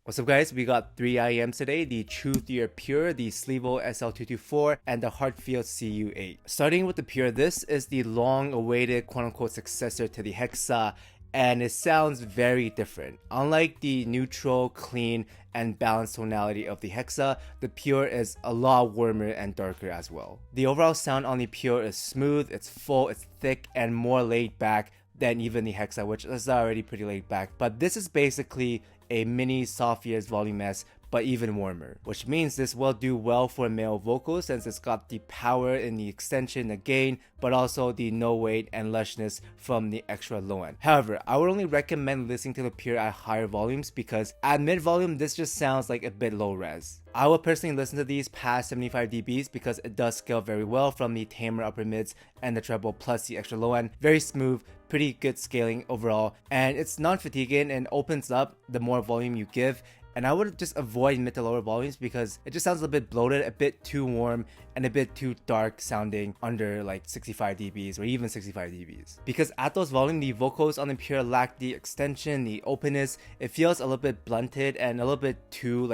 What's up guys, we got 3 IEMs today, the Truthear Pure, the SLIIVO SL224, and the Heartfield CU8. Starting with the Pure, this is the long-awaited quote-unquote successor to the HEXA, and it sounds very different. Unlike the neutral, clean, and balanced tonality of the HEXA, the Pure is a lot warmer and darker as well. The overall sound on the Pure is smooth, it's full, it's thick, and more laid back than even the HEXA, which is already pretty laid back. But this is basically a mini soft ears volume S, but even warmer, which means this will do well for male vocals since it's got the power in the extension, the gain, but also the no weight and lushness from the extra low end. However, I would only recommend listening to the Pure at higher volumes because at mid volume this just sounds like a bit low res. I would personally listen to these past 75 dBs because it does scale very well from the tamer upper mids and the treble plus the extra low end. Very smooth, pretty good scaling overall, and it's non-fatiguing and opens up the more volume you give. And I would just avoid mid to lower volumes because it just sounds a bit bloated, a bit too warm, and a bit too dark sounding under like 65 dBs or even 65 dBs. Because at those volumes, the vocals on the Pure lack the extension, the openness. It feels a little bit blunted and a little bit too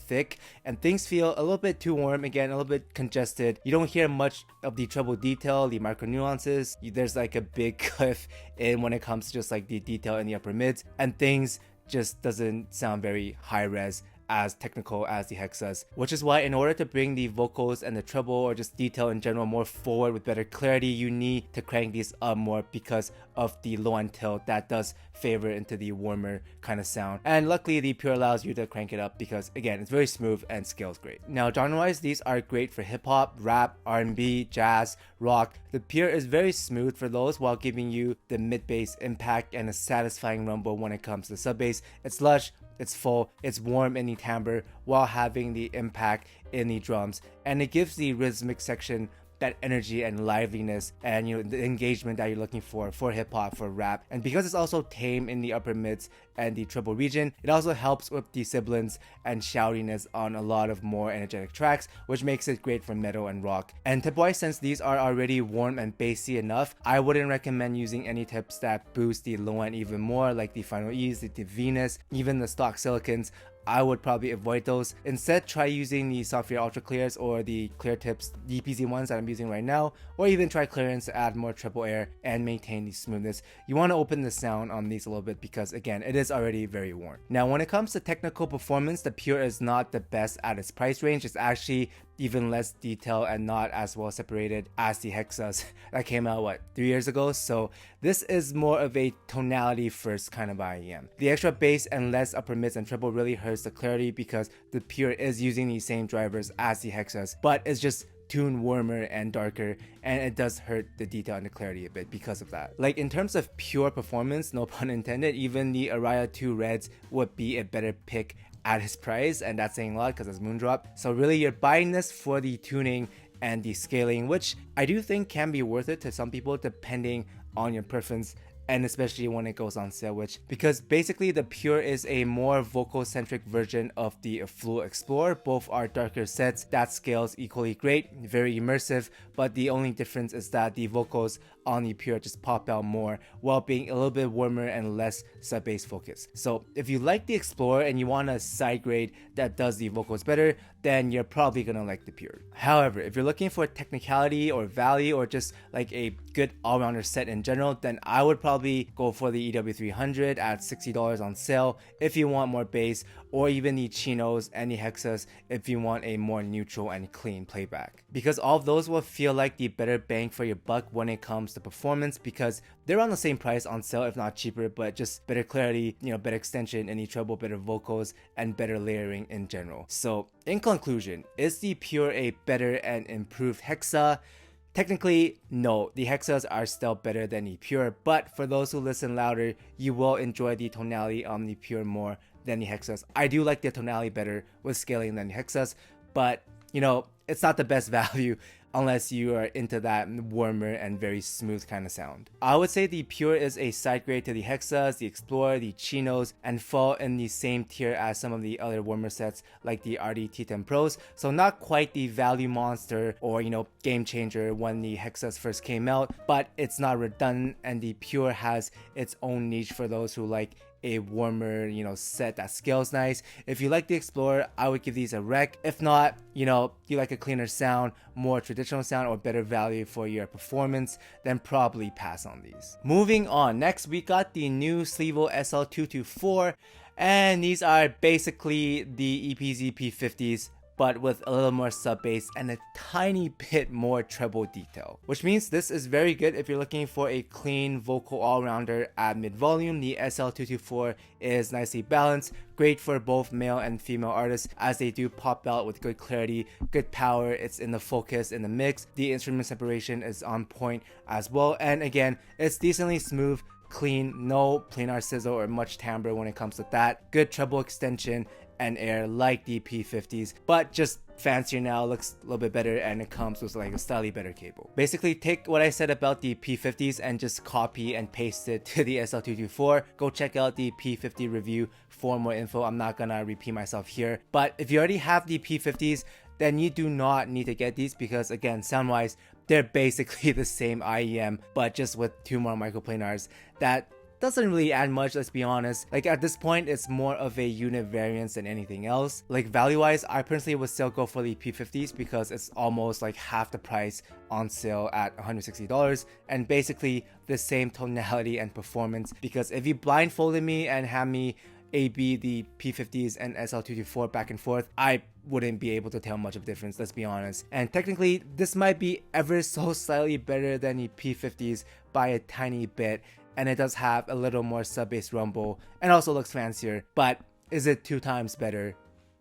thick, and things feel a little bit too warm, again, a little bit congested. You don't hear much of the treble detail, the micro nuances. There's like a big cliff in when it comes to just like the detail in the upper mids, and things just doesn't sound very high res, as technical as the HEXAs, which is why in order to bring the vocals and the treble or just detail in general more forward with better clarity, you need to crank these up more because of the low end tilt that does favor into the warmer kind of sound. And luckily the Pure allows you to crank it up because again, it's very smooth and scales great. Now genre wise, these are great for hip hop, rap, R&B, jazz, rock. The Pure is very smooth for those while giving you the mid bass impact and a satisfying rumble when it comes to the sub bass. It's lush, it's full, it's warm in the timbre while having the impact in the drums, and it gives the rhythmic section that energy and liveliness and the engagement that you're looking for hip-hop, for rap. And because it's also tame in the upper mids and the treble region, it also helps with the sibilance and shoutiness on a lot of more energetic tracks, which makes it great for metal and rock. And tip-wise, since these are already warm and bassy enough, I wouldn't recommend using any tips that boost the low end even more, like the Final E's, the Venus, even the stock silicons. I would probably avoid those. Instead, try using the Software Ultra Clears or the clear tips, the EPZ ones that I'm using right now, or even try clearance to add more treble air and maintain the smoothness. You want to open the sound on these a little bit because again, it is already very warm. Now when it comes to technical performance, the Pure is not the best at its price range. It's actually even less detailed and not as well separated as the HEXAs that came out 3 years ago. So this is more of a tonality first kind of IEM. The extra bass and less upper mids and treble really hurts the clarity because the Pure is using the same drivers as the HEXAs, but it's just tuned warmer and darker, and it does hurt the detail and the clarity a bit because of that. Like in terms of pure performance, no pun intended, even the Araya 2 Reds would be a better pick at his price, and that's saying a lot because it's Moondrop. So really you're buying this for the tuning and the scaling, which I do think can be worth it to some people depending on your preference, and especially when it goes on sale, because basically the Pure is a more vocal centric version of the AFUL Explorer. Both are darker sets that scales equally great, very immersive, but the only difference is that the vocals on the Pure just pop out more while being a little bit warmer and less sub bass focused. So if you like the Explorer and you want a side grade that does the vocals better, then you're probably gonna like the Pure. However, if you're looking for technicality or value or just like a good all-rounder set in general, then I would probably go for the EW300 at $60 on sale if you want more bass, or even the Chinos and the HEXAs if you want a more neutral and clean playback. Because all of those will feel like the better bang for your buck when it comes to performance, because they're on the same price on sale, if not cheaper, but just better clarity, better extension in the treble, better vocals, and better layering in general. So in conclusion, is the Pure a better and improved HEXA? Technically, no, the HEXAs are still better than the Pure, but for those who listen louder, you will enjoy the tonality on the Pure more than the HEXAs. I do like the tonality better with scaling than the HEXAs, but it's not the best value unless you are into that warmer and very smooth kind of sound. I would say the Pure is a side grade to the HEXAs, the Explorer, the Chinos, and fall in the same tier as some of the other warmer sets like the RD T10 Pros. So not quite the value monster or game changer when the HEXAs first came out, but it's not redundant, and the Pure has its own niche for those who like a warmer, set that scales nice. If you like the Explorer, I would give these a rec. If not, you like a cleaner sound, more traditional sound, or better value for your performance, then probably pass on these. Moving on, next we got the new SLIIVO SL224, and these are basically the EPZ P50s, but with a little more sub bass and a tiny bit more treble detail, which means this is very good if you're looking for a clean vocal all-rounder at mid-volume. The SL224 is nicely balanced, great for both male and female artists as they do pop out with good clarity, good power, it's in the focus, in the mix, the instrument separation is on point as well, and again, it's decently smooth, clean, no planar sizzle or much timbre when it comes to that, good treble extension and air like the P50s, but just fancier now, looks a little bit better, and it comes with like a slightly better cable. Basically take what I said about the P50s and just copy and paste it to the SL224. Go check out the P50 review for more info. I'm not gonna repeat myself here, but if you already have the P50s, then you do not need to get these because again, sound wise, they're basically the same IEM but just with 2 more microplanars. That doesn't really add much, let's be honest. Like at this point, it's more of a unit variance than anything else. Like value wise, I personally would still go for the P50s because it's almost like half the price on sale at $160 and basically the same tonality and performance, because if you blindfolded me and had me AB the P50s and SL224 back and forth, I wouldn't be able to tell much of a difference, let's be honest. And technically, this might be ever so slightly better than the P50s by a tiny bit, and it does have a little more sub-bass rumble and also looks fancier, but is it 2 times better?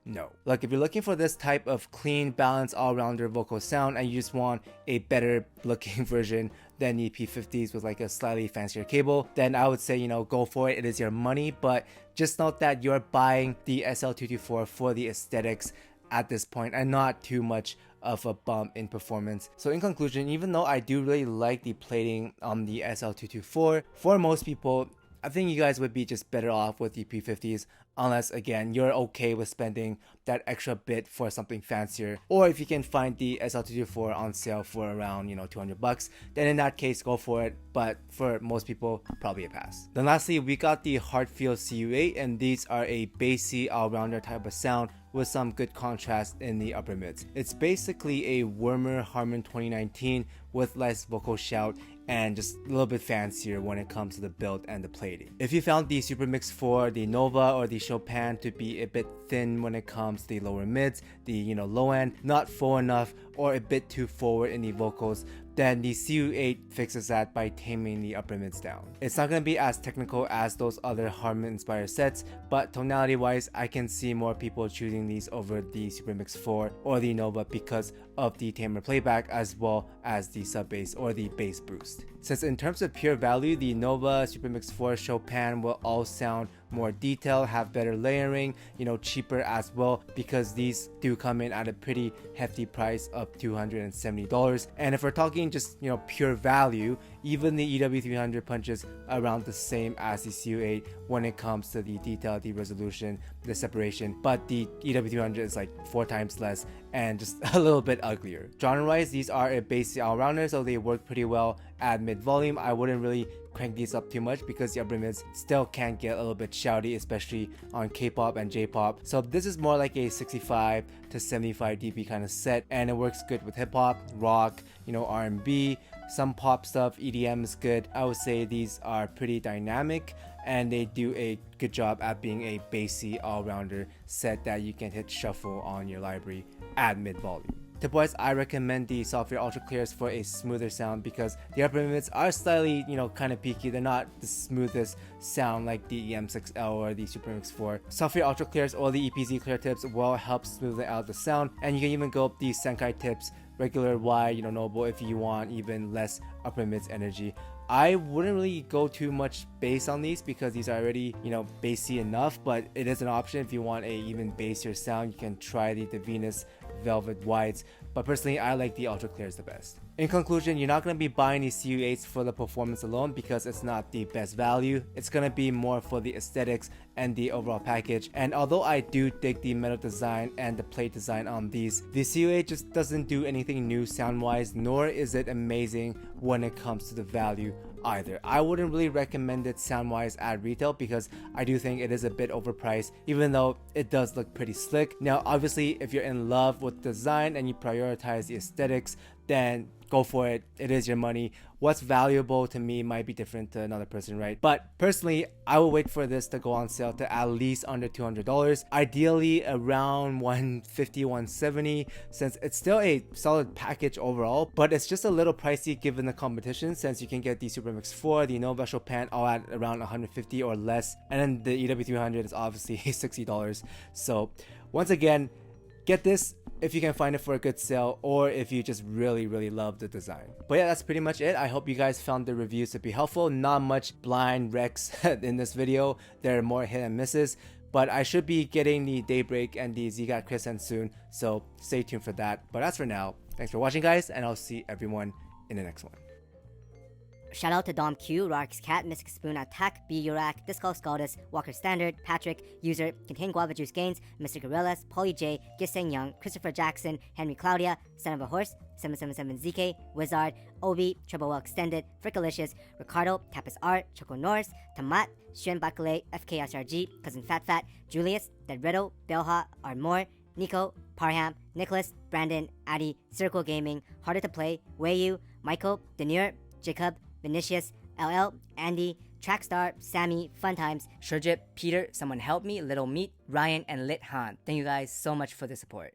No. Look, if you're looking for this type of clean, balanced, all-rounder vocal sound and you just want a better looking version than the P50s with like a slightly fancier cable, then I would say, go for it. It is your money, but just note that you're buying the SL224 for the aesthetics at this point and not too much of a bump in performance. So in conclusion, even though I do really like the plating on the SL224, for most people, I think you guys would be just better off with the P50s unless again you're okay with spending that extra bit for something fancier, or if you can find the SL224 on sale for around $200, then in that case go for it, but for most people probably a pass. Then lastly, we got the Heartfield CU8, and these are a bassy all-rounder type of sound with some good contrast in the upper mids. It's basically a warmer Harman 2019 with less vocal shout and just a little bit fancier when it comes to the build and the plating. If you found the Super Mix 4, the Nova, or the Chopin to be a bit thin when it comes to the lower mids, the low end, not full enough, or a bit too forward in the vocals, then the CU8 fixes that by taming the upper mids down. It's not going to be as technical as those other Harman inspired sets, but tonality wise, I can see more people choosing these over the Super Mix 4 or the Nova because of the tamer playback as well as the sub bass or the bass boost. Since in terms of pure value, the Nova, Super Mix 4, Chopin will all sound more detailed, have better layering, cheaper as well, because these do come in at a pretty hefty price of $270. And if we're talking just pure value, even the EW300 punches around the same as the CU8 when it comes to the detail, the resolution, the separation, but the EW300 is like 4 times less and just a little bit uglier. Genre wise, these are a basic all-rounder, so they work pretty well at mid-volume. I wouldn't really crank these up too much because the upper mids still can get a little bit shouty, especially on K-pop and J-pop. So this is more like a 65 to 75 dB kind of set, and it works good with hip-hop, rock, R&B, some pop stuff. EDM is good. I would say these are pretty dynamic and they do a good job at being a bassy all-rounder set that you can hit shuffle on your library at mid-volume. Tip-wise, I recommend the Software Ultra Clears for a smoother sound because the upper mids are slightly, kind of peaky. They're not the smoothest sound like the EM6L or the Super Mix 4. Software Ultra Clears or the EPZ Clear tips will help smoothen out the sound, and you can even go up the Senkai tips, regular, wide, noble if you want even less upper mids energy. I wouldn't really go too much bass on these because these are already, bassy enough, but it is an option if you want a even bassier sound. You can try the Venus Velvet Wides, but personally I like the Ultra Clears the best. In conclusion, you're not going to be buying these CU8s for the performance alone because it's not the best value. It's going to be more for the aesthetics and the overall package. And although I do dig the metal design and the plate design on these, the CU8 just doesn't do anything new sound wise, nor is it amazing when it comes to the value either. I wouldn't really recommend it sound-wise at retail because I do think it is a bit overpriced, even though it does look pretty slick. Now, obviously, if you're in love with design and you prioritize the aesthetics, then go for it. It is your money. What's valuable to me might be different to another person, right? But personally, I will wait for this to go on sale to at least under $200, ideally around $150, $170, since it's still a solid package overall, but it's just a little pricey given the competition, since you can get the Supermix 4, the No Vessel Pan all at around $150 or less, and then the EW300 is obviously $60. So once again, get this if you can find it for a good sale, or if you just really love the design. But yeah, that's pretty much it. I hope you guys found the reviews to be helpful. Not much blind wrecks in this video. There are more hit and misses, but I should be getting the Daybreak and the Zgat Crescent soon, so stay tuned for that. But as for now, thanks for watching guys, and I'll see everyone in the next one. Shout out to Dom Q, Rark's Cat, Mystic Spoon, Attack, B. Urak, Discal Scaldus, Walker Standard, Patrick, User, Contain Guava Juice Gains, Mr. Gorillas, Polly J, Giseng Young, Christopher Jackson, Henry Claudia, Son of a Horse, 777ZK, Wizard, Obi, Triple Well Extended, Frickalicious, Ricardo, Tapis Art, Choco Norris, Tamat, Shen Bakale, FKSRG, Cousin Fat Fat, Julius, Dead Riddle, Belha, Ardmore, Nico, Parham, Nicholas, Brandon, Addy, Circle Gaming, Harder to Play, Wayu, Michael, Denir, Jacob, Vinicius, LL, Andy, Trackstar, Sammy, Fun Times, Shurjit, Peter, Someone Help Me, Little Meat, Ryan, and Lit Han. Thank you guys so much for the support.